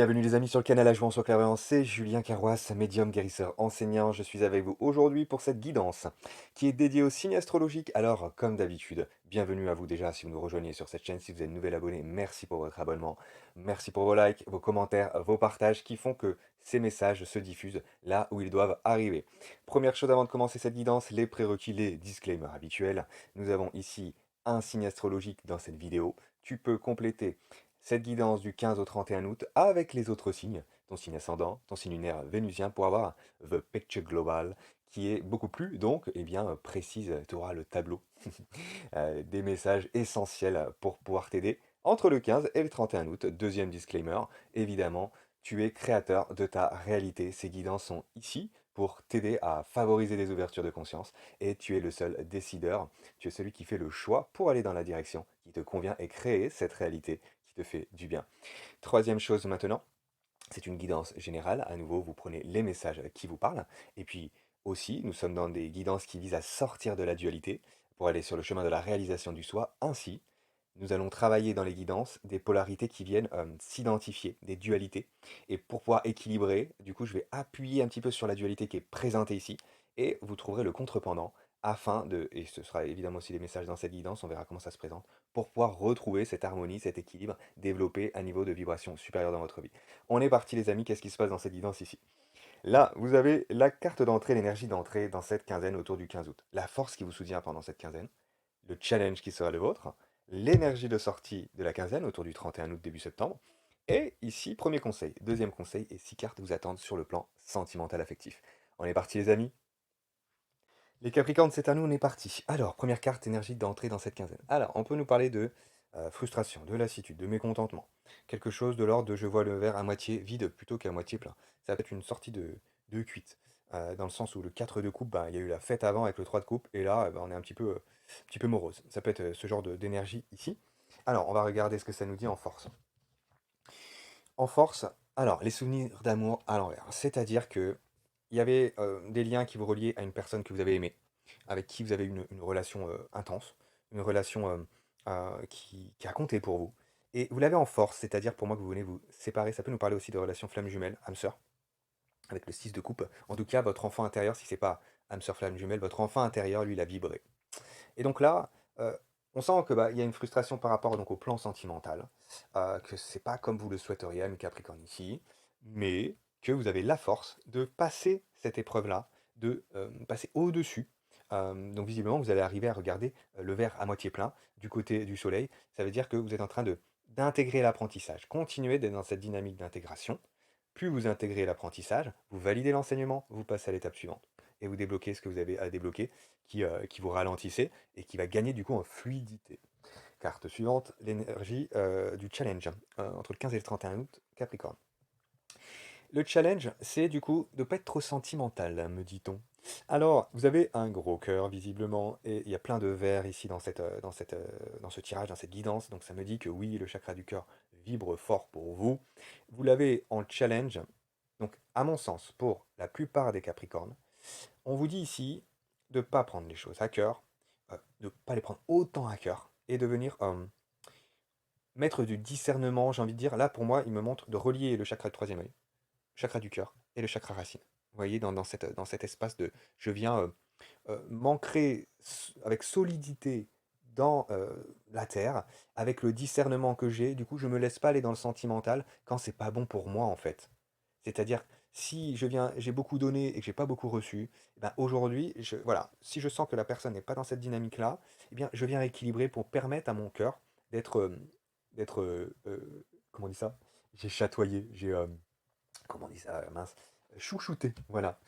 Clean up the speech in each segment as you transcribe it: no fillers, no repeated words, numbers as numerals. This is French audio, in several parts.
Bienvenue les amis sur le canal Ajouan sur Clairvoyance, c'est Julien Carroisse, médium guérisseur enseignant. Je suis avec vous aujourd'hui pour cette guidance qui est dédiée au signe astrologique. Alors, comme d'habitude, bienvenue à vous déjà si vous nous rejoignez sur cette chaîne. Si vous êtes nouvel abonné, merci pour votre abonnement. Merci pour vos likes, vos commentaires, vos partages qui font que ces messages se diffusent là où ils doivent arriver. Première chose avant de commencer cette guidance, les prérequis, les disclaimers habituels. Nous avons ici un signe astrologique dans cette vidéo. Tu peux compléter cette guidance du 15 au 31 août avec les autres signes, ton signe ascendant, ton signe lunaire vénusien, pour avoir the picture global qui est beaucoup plus donc précise. Tu auras le tableau des messages essentiels pour pouvoir t'aider entre le 15 et le 31 août. Deuxième disclaimer, évidemment, tu es créateur de ta réalité. Ces guidances sont ici pour t'aider à favoriser des ouvertures de conscience et tu es le seul décideur. Tu es celui qui fait le choix pour aller dans la direction qui te convient et créer cette réalité qui te fait du bien. Troisième chose maintenant, c'est une guidance générale. À nouveau, vous prenez les messages qui vous parlent. Et puis aussi, nous sommes dans des guidances qui visent à sortir de la dualité pour aller sur le chemin de la réalisation du soi. Ainsi, nous allons travailler dans les guidances des polarités qui viennent s'identifier, des dualités. Et pour pouvoir équilibrer, du coup, je vais appuyer un petit peu sur la dualité qui est présentée ici. Et vous trouverez le contrependant afin de, et ce sera évidemment aussi des messages dans cette guidance, on verra comment ça se présente, pour pouvoir retrouver cette harmonie, cet équilibre, développer un niveau de vibration supérieur dans votre vie. On est parti les amis, qu'est-ce qui se passe dans cette guidance ici? Là, vous avez la carte d'entrée, l'énergie d'entrée dans cette quinzaine autour du 15 août. La force qui vous soutient pendant cette quinzaine, le challenge qui sera le vôtre, l'énergie de sortie de la quinzaine autour du 31 août début septembre. Et ici, premier conseil, deuxième conseil, et 6 cartes vous attendent sur le plan sentimental affectif. On est parti les amis. Les Capricornes, c'est à nous, on est parti. Alors, première carte énergie d'entrée dans cette quinzaine. Alors, on peut nous parler de frustration, de lassitude, de mécontentement. Quelque chose de l'ordre de je vois le verre à moitié vide plutôt qu'à moitié plein. Ça peut être une sortie de cuite. Dans le sens où le 4 de coupe, il y a eu la fête avant avec le 3 de coupe, et là, on est un petit peu morose. Ça peut être ce genre d'énergie ici. Alors, on va regarder ce que ça nous dit en force. En force, alors, les souvenirs d'amour à l'envers. C'est-à-dire que il y avait des liens qui vous reliaient à une personne que vous avez aimée, avec qui vous avez eu une relation intense, une relation qui a compté pour vous. Et vous l'avez en force, c'est-à-dire pour moi que vous venez vous séparer. Ça peut nous parler aussi de relations flamme jumelle, âme sœur, avec le 6 de coupe. En tout cas, votre enfant intérieur, si c'est pas âme sœur flamme jumelle, votre enfant intérieur, lui, il a vibré. Et donc là, on sent que il y a une frustration par rapport donc au plan sentimental, que c'est pas comme vous le souhaiteriez, ami Capricorne ici, mais que vous avez la force de passer cette épreuve-là, de passer au-dessus. Donc visiblement, vous allez arriver à regarder le verre à moitié plein du côté du soleil. Ça veut dire que vous êtes en train de d'intégrer l'apprentissage. Continuez d'être dans cette dynamique d'intégration. Plus vous intégrez l'apprentissage, vous validez l'enseignement, vous passez à l'étape suivante. Et vous débloquez ce que vous avez à débloquer qui vous ralentissait et qui va gagner du coup en fluidité. Carte suivante, l'énergie du challenge entre le 15 et le 31 août, Capricorne. Le challenge, c'est du coup de ne pas être trop sentimental, me dit-on. Alors, vous avez un gros cœur visiblement, et il y a plein de verres ici dans ce tirage, dans cette guidance, donc ça me dit que oui, le chakra du cœur vibre fort pour vous. Vous l'avez en challenge, donc à mon sens, pour la plupart des Capricornes, on vous dit ici de ne pas prendre les choses à cœur, de ne pas les prendre autant à cœur, et de venir mettre du discernement, j'ai envie de dire. Là, pour moi, il me montre de relier le chakra du troisième œil, le chakra du cœur et le chakra racine. Vous voyez, dans cet espace de je viens m'ancrer avec solidité dans la terre, avec le discernement que j'ai, du coup, je me laisse pas aller dans le sentimental quand c'est pas bon pour moi, en fait. C'est-à-dire, si j'ai beaucoup donné et que j'ai pas beaucoup reçu, eh ben aujourd'hui, voilà, si je sens que la personne n'est pas dans cette dynamique-là, eh bien, je viens rééquilibrer pour permettre à mon cœur d'être, comment on dit ça? J'ai chatoyé, comment on dit ça, mince, chouchouté, voilà.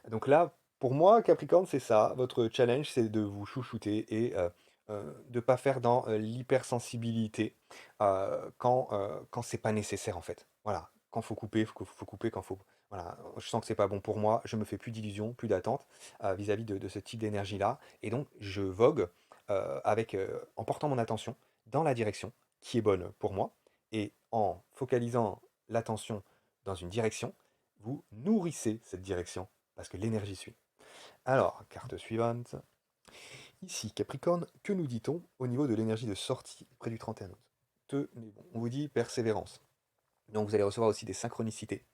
Donc là, pour moi, Capricorne, c'est ça. Votre challenge, c'est de vous chouchouter et de pas faire dans l'hypersensibilité quand c'est pas nécessaire, en fait. Voilà. Quand faut couper, faut couper. Quand faut. Voilà. Je sens que c'est pas bon pour moi. Je me fais plus d'illusions, plus d'attentes vis-à-vis de ce type d'énergie-là. Et donc, je vogue en portant mon attention dans la direction qui est bonne pour moi et en focalisant l'attention dans une direction, vous nourrissez cette direction parce que l'énergie suit. Alors, carte suivante. Ici, Capricorne, que nous dit-on au niveau de l'énergie de sortie près du 31 août? Tenez bon. On vous dit persévérance. Donc vous allez recevoir aussi des synchronicités,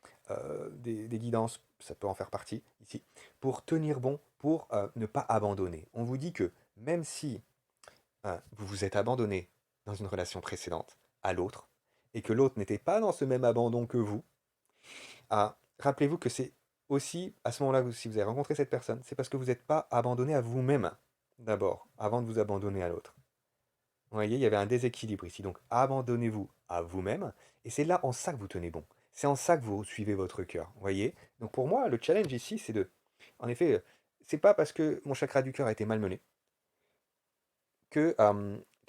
des guidances, ça peut en faire partie ici, pour tenir bon, pour ne pas abandonner. On vous dit que même si vous vous êtes abandonné dans une relation précédente à l'autre, et que l'autre n'était pas dans ce même abandon que vous, rappelez-vous que c'est aussi à ce moment-là, si vous avez rencontré cette personne, c'est parce que vous n'êtes pas abandonné à vous-même d'abord, avant de vous abandonner à l'autre. Vous voyez, il y avait un déséquilibre ici. Donc, abandonnez-vous à vous-même. Et c'est là en ça que vous tenez bon. C'est en ça que vous suivez votre cœur. Vous voyez? Donc, pour moi, le challenge ici, c'est de. En effet, c'est pas parce que mon chakra du cœur a été malmené que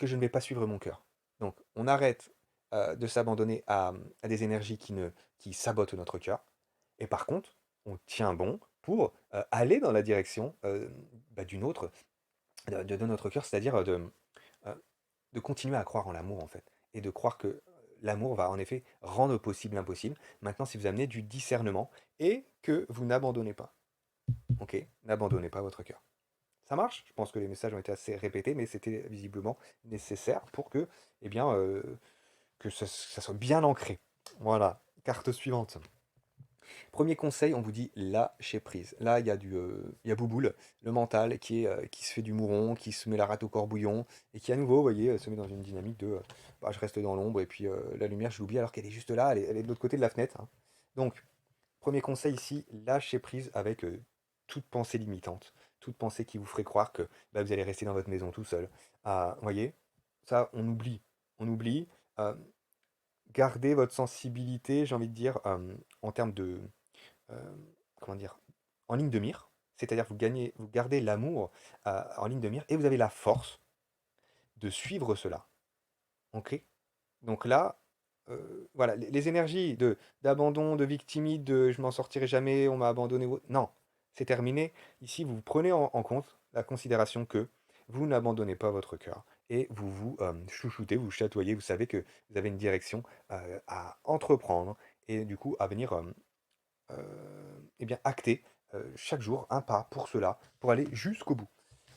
je ne vais pas suivre mon cœur. Donc, on arrête de s'abandonner à des énergies qui sabotent notre cœur. Et par contre, on tient bon pour aller dans la direction d'une autre, de notre cœur, c'est-à-dire euh, de continuer à croire en l'amour en fait, et de croire que l'amour va en effet rendre possible l'impossible. Maintenant, si vous amenez du discernement et que vous n'abandonnez pas, ok, n'abandonnez pas votre cœur. Ça marche? Je pense que les messages ont été assez répétés, mais c'était visiblement nécessaire pour que, eh bien, que ça soit bien ancré. Voilà. Carte suivante. Premier conseil, on vous dit lâcher prise. Là, il y a Bouboule, le mental, qui se fait du mouron, qui se met la rate au corbouillon, et qui à nouveau, vous voyez, se met dans une dynamique de bah, je reste dans l'ombre, et puis la lumière, je l'oublie, alors qu'elle est juste là, elle est de l'autre côté de la fenêtre, hein. Donc, premier conseil ici, lâcher prise avec toute pensée limitante, toute pensée qui vous ferait croire que bah, vous allez rester dans votre maison tout seul. Ah, vous voyez, ça, on oublie. On oublie. Euh, Gardez votre sensibilité, j'ai envie de dire, en termes de euh, comment dire, en ligne de mire. C'est-à-dire vous gardez l'amour en ligne de mire et vous avez la force de suivre cela. Ok? Donc là, voilà, les énergies d'abandon, de victimite, de je m'en sortirai jamais, on m'a abandonné. Non, c'est terminé. Ici, vous prenez en compte la considération que vous n'abandonnez pas votre cœur et vous vous chouchoutez, vous chatoyez, vous savez que vous avez une direction à entreprendre et du coup à venir eh bien, acter chaque jour un pas pour cela, pour aller jusqu'au bout.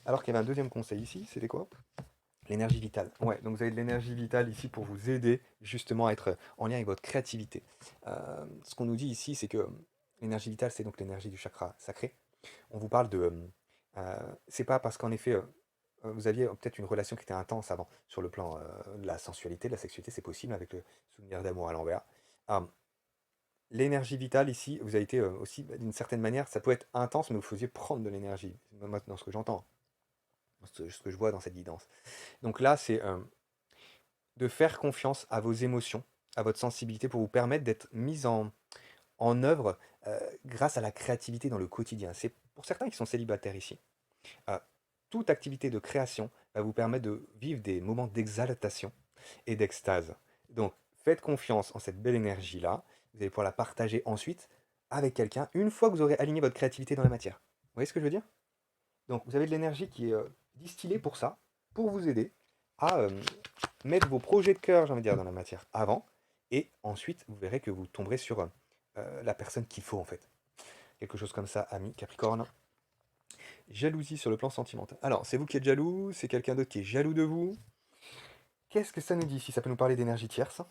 Alors qu'il y avait un deuxième conseil ici, c'était quoi? L'énergie vitale. Ouais, donc vous avez de l'énergie vitale ici pour vous aider justement à être en lien avec votre créativité. Ce qu'on nous dit ici, c'est que l'énergie vitale, c'est donc l'énergie du chakra sacré. On vous parle de... c'est pas parce qu'en effet, vous aviez peut-être une relation qui était intense avant, sur le plan de la sensualité, de la sexualité, c'est possible avec le souvenir d'amour à l'envers. Euh, L'énergie vitale ici, vous avez été aussi, d'une certaine manière, ça peut être intense, mais vous faisiez prendre de l'énergie, moi, dans ce que j'entends, dans ce que je vois dans cette guidance. Donc là, c'est de faire confiance à vos émotions, à votre sensibilité pour vous permettre d'être mise en œuvre grâce à la créativité dans le quotidien. C'est pour certains qui sont célibataires ici. euh, Toute activité de création va vous permettre de vivre des moments d'exaltation et d'extase. Donc, faites confiance en cette belle énergie-là. Vous allez pouvoir la partager ensuite avec quelqu'un une fois que vous aurez aligné votre créativité dans la matière. Vous voyez ce que je veux dire? Donc, vous avez de l'énergie qui est distillée pour ça, pour vous aider à mettre vos projets de cœur, j'ai envie de dire, dans la matière avant. Et ensuite, vous verrez que vous tomberez sur la personne qu'il faut en fait. Quelque chose comme ça, ami Capricorne. Jalousie sur le plan sentimental. Alors, c'est vous qui êtes jaloux, c'est quelqu'un d'autre qui est jaloux de vous. Qu'est-ce que ça nous dit ici? Ça peut nous parler d'énergie tierce.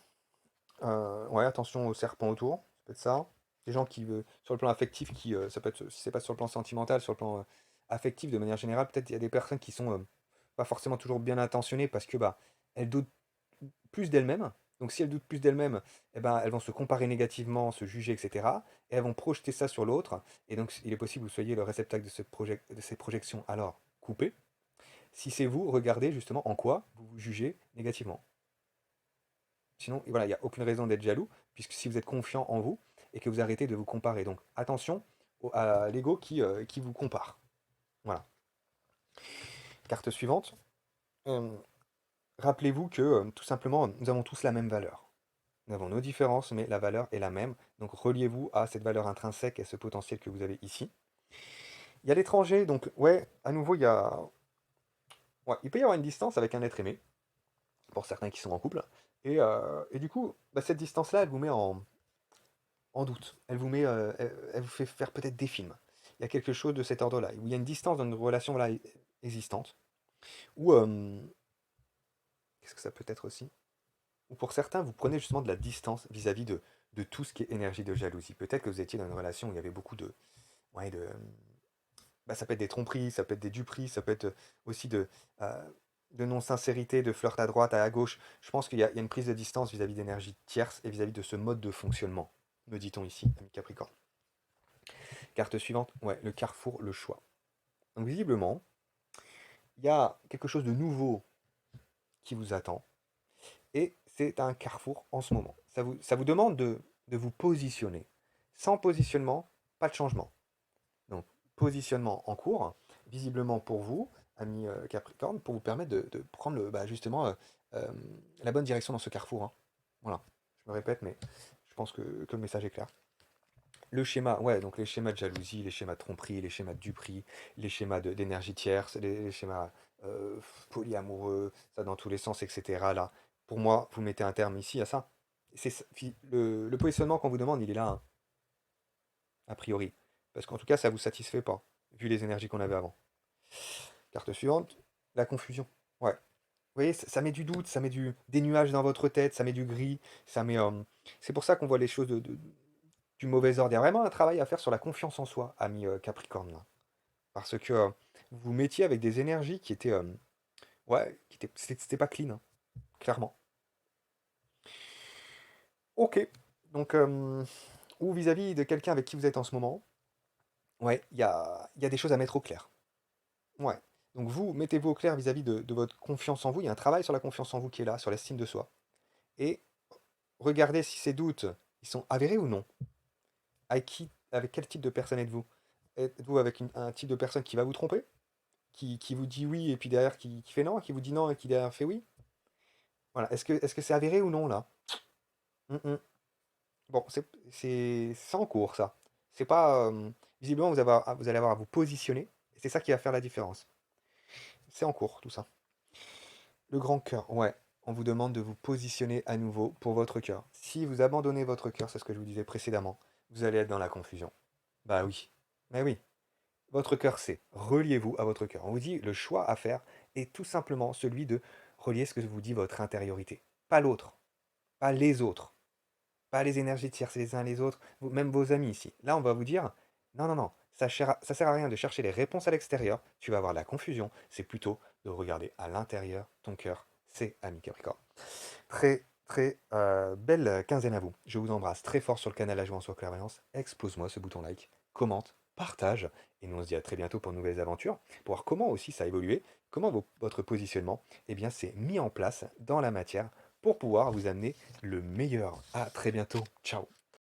Ouais, attention aux serpents autour, ça peut être ça. Des gens qui, sur le plan affectif, ça peut être, si c'est pas sur le plan sentimental, sur le plan affectif de manière générale, peut-être il y a des personnes qui sont pas forcément toujours bien intentionnées parce que bah elles doutent plus d'elles-mêmes. Donc si elles doutent plus d'elles-mêmes, eh ben, elles vont se comparer négativement, se juger, etc. Et elles vont projeter ça sur l'autre. Et donc il est possible que vous soyez le réceptacle de ces projections. Alors, coupez. Si c'est vous, regardez justement en quoi vous vous jugez négativement. Sinon, voilà, il n'y a aucune raison d'être jaloux, puisque si vous êtes confiant en vous et que vous arrêtez de vous comparer. Donc attention à l'ego qui vous compare. Voilà. Carte suivante. Euh, Rappelez-vous que tout simplement, nous avons tous la même valeur. Nous avons nos différences, mais la valeur est la même. Donc reliez-vous à cette valeur intrinsèque et ce potentiel que vous avez ici. Il y a l'étranger, donc ouais, à nouveau, ouais, il peut y avoir une distance avec un être aimé, pour certains qui sont en couple. Et du coup, bah, cette distance-là, elle vous met en doute. Elle vous fait faire peut-être des films. Il y a quelque chose de cet ordre-là, où il y a une distance dans une relation voilà, existante. Ou, qu'est-ce que ça peut être aussi? ou pour certains, vous prenez justement de la distance vis-à-vis de tout ce qui est énergie de jalousie. Peut-être que vous étiez dans une relation où il y avait beaucoup de, ouais, bah, ça peut être des tromperies, ça peut être des duperies, ça peut être aussi euh, de non-sincérité, de flirt à droite, à gauche. Je pense qu'il y a une prise de distance vis-à-vis d'énergie tierce et vis-à-vis de ce mode de fonctionnement, me dit-on ici, ami Capricorne. Carte suivante, ouais, le carrefour, le choix. Donc visiblement, il y a quelque chose de nouveau qui vous attend et c'est un carrefour en ce moment. Ça vous demande de vous positionner. Sans positionnement, pas de changement. Donc, positionnement en cours, visiblement pour vous, ami Capricorne, pour vous permettre de prendre justement euh, la bonne direction dans ce carrefour, hein. Voilà, je me répète, mais je pense que le message est clair. Le schéma, ouais, donc les schémas de jalousie, les schémas de tromperie, les schémas de duperie, les schémas d'énergie tierce, les schémas euh, polyamoureux, ça dans tous les sens, etc. Là, pour moi, vous mettez un terme ici à ça. Le positionnement qu'on vous demande, il est là, hein, a priori. Parce qu'en tout cas, ça vous satisfait pas, vu les énergies qu'on avait avant. Carte suivante, la confusion. Ouais. Vous voyez, ça met du doute, ça met des nuages dans votre tête, ça met du gris, ça met. C'est pour ça qu'on voit les choses du mauvais ordre. Il y a vraiment un travail à faire sur la confiance en soi, ami Capricorne, là. Parce que vous vous mettiez avec des énergies qui étaient. Ouais, c'était pas clean, hein, clairement. Ok. Donc, ou vis-à-vis de quelqu'un avec qui vous êtes en ce moment, ouais, il y a des choses à mettre au clair. Ouais. Donc vous, mettez-vous au clair vis-à-vis de votre confiance en vous. Il y a un travail sur la confiance en vous qui est là, sur l'estime de soi. Et regardez si ces doutes, ils sont avérés ou non. Avec quel type de personne êtes-vous? Êtes-vous avec un type de personne qui va vous tromper? Qui vous dit oui et puis derrière qui fait non? Qui vous dit non et qui derrière fait oui? Voilà. Est-ce que c'est avéré ou non là? Hum, hum. Bon, c'est en cours ça. C'est pas. Visiblement, vous allez avoir à vous positionner. Et c'est ça qui va faire la différence. C'est en cours tout ça. Le grand cœur, ouais. On vous demande de vous positionner à nouveau pour votre cœur. Si vous abandonnez votre cœur, c'est ce que je vous disais précédemment, vous allez être dans la confusion. Bah oui. Mais oui. Votre cœur c'est. Reliez-vous à votre cœur. On vous dit le choix à faire est tout simplement celui de relier ce que vous dit votre intériorité. Pas l'autre. Pas les autres. Pas les énergies tierces les uns les autres. Même vos amis ici. Là, on va vous dire non, non, non. Ça sert à rien de chercher les réponses à l'extérieur. Tu vas avoir de la confusion. C'est plutôt de regarder à l'intérieur. Ton cœur, c'est ami Capricorne. Très, très belle quinzaine à vous. Je vous embrasse très fort sur le canal La Joie en Soi Clairvoyance. Explose-moi ce bouton like, commente, partage. Et nous on se dit à très bientôt pour de nouvelles aventures. Pour voir comment aussi ça a évolué, comment votre positionnement s'est mis en place dans la matière pour pouvoir vous amener le meilleur. À très bientôt. Ciao.